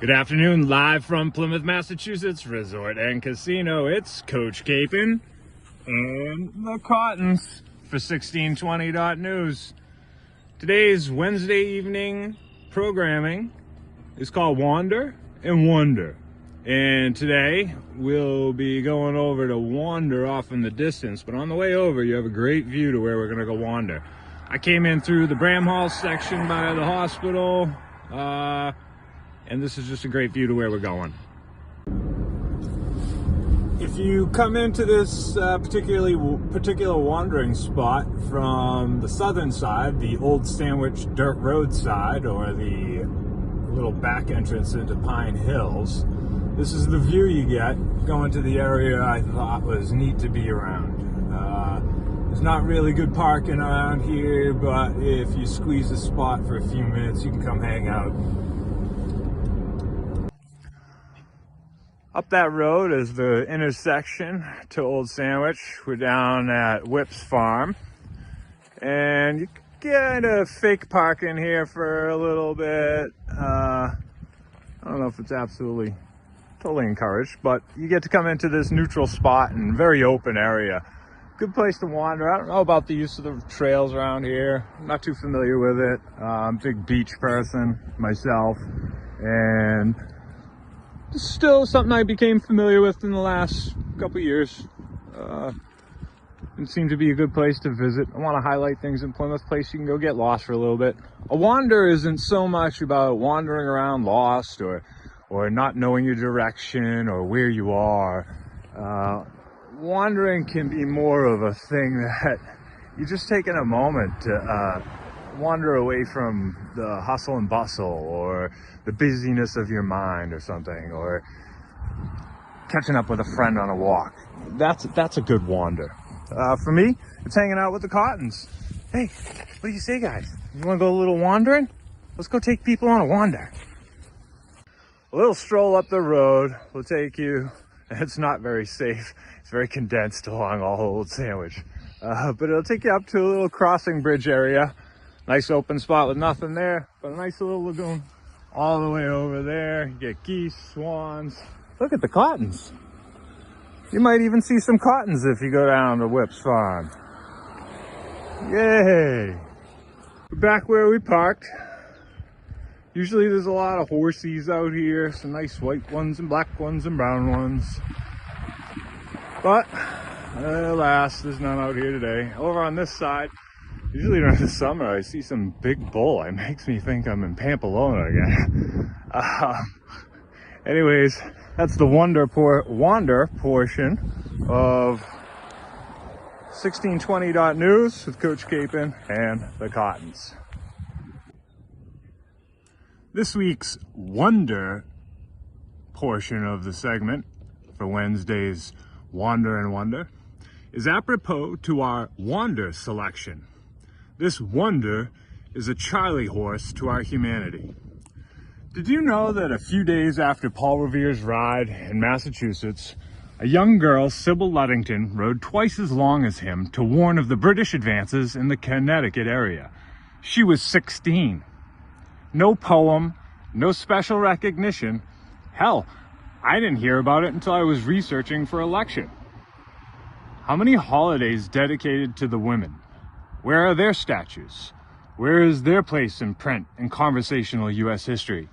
Good afternoon, live from Plymouth, Massachusetts, Resort and Casino. It's Coach Capon and the Cottons for 1620.news. Today's Wednesday evening programming is called Wander and Wonder. And today we'll be going over to Wander off in the distance, but on the way over you have a great view to where we're gonna go wander. I came in through the Bramhall section by the hospital, and this is just a great view to where we're going. If you come into this particular wandering spot from the southern side, the Old Sandwich Dirt Road side, or the little back entrance into Pine Hills, this is the view you get going to the area I thought was neat to be around. There's not really good parking around here, but if you squeeze a spot for a few minutes, you can come hang out. Up that road is the intersection to Old Sandwich. We're down at Whip's Farm. And you can get a fake park in here for a little bit. I don't know if it's absolutely totally encouraged, but you get to come into this neutral spot and very open area. Good place to wander. I don't know about the use of the trails around here. I'm not too familiar with it. I'm a big beach person myself. And it's still something I became familiar with in the last couple years. It seemed to be a good place to visit. I want to highlight things in Plymouth, place you can go get lost for a little bit. A wander isn't so much about wandering around lost or not knowing your direction or where you are. Wandering can be more of a thing that you're just taking a moment to wander away from the hustle and bustle or the busyness of your mind or something, or catching up with a friend on a walk. That's a good wander. For me, it's hanging out with the Cottons. Hey, what do you say, guys? You want to go a little wandering? Let's go take people on a wander. A little stroll up the road will take you. It's not very safe. It's very condensed along all Old Sandwich. But it'll take you up to a little crossing bridge area. Nice open spot with nothing there, but a nice little lagoon. All the way over there, you get geese, swans. Look at the Cottons. You might even see some Cottons if you go down to Whip's Farm. Yay! We're back where we parked. Usually there's a lot of horsies out here, some nice white ones and black ones and brown ones. But, alas, there's none out here today. Over on this side, usually during the summer, I see some big bull. It makes me think I'm in Pamplona again. Anyways, that's the wander portion of 1620.news with Coach Capon and the Cottons. This week's wonder portion of the segment for Wednesday's Wander and Wonder is apropos to our wander selection. This wonder is a Charlie horse to our humanity. Did you know that a few days after Paul Revere's ride in Massachusetts, a young girl, Sybil Luddington, rode twice as long as him to warn of the British advances in the Connecticut area? She was 16. No poem, no special recognition. Hell, I didn't hear about it until I was researching for election. How many holidays dedicated to the women? Where are their statues? Where is their place in print and conversational U.S. history?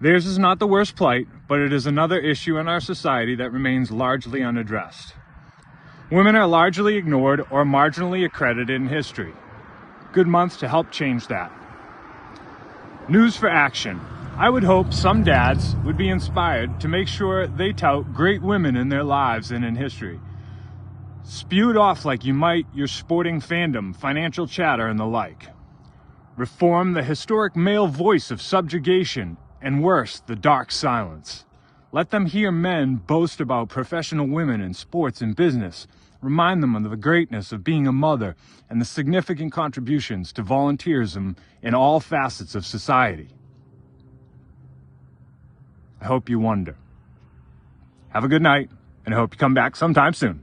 Theirs is not the worst plight, but it is another issue in our society that remains largely unaddressed. Women are largely ignored or marginally accredited in history. Good month to help change that. News for action. I would hope some dads would be inspired to make sure they tout great women in their lives and in history. Spew it off like you might your sporting fandom, financial chatter, and the like. Reform the historic male voice of subjugation, and worse, the dark silence. Let them hear men boast about professional women in sports and business. Remind them of the greatness of being a mother and the significant contributions to volunteerism in all facets of society. I hope you wonder. Have a good night, and I hope you come back sometime soon.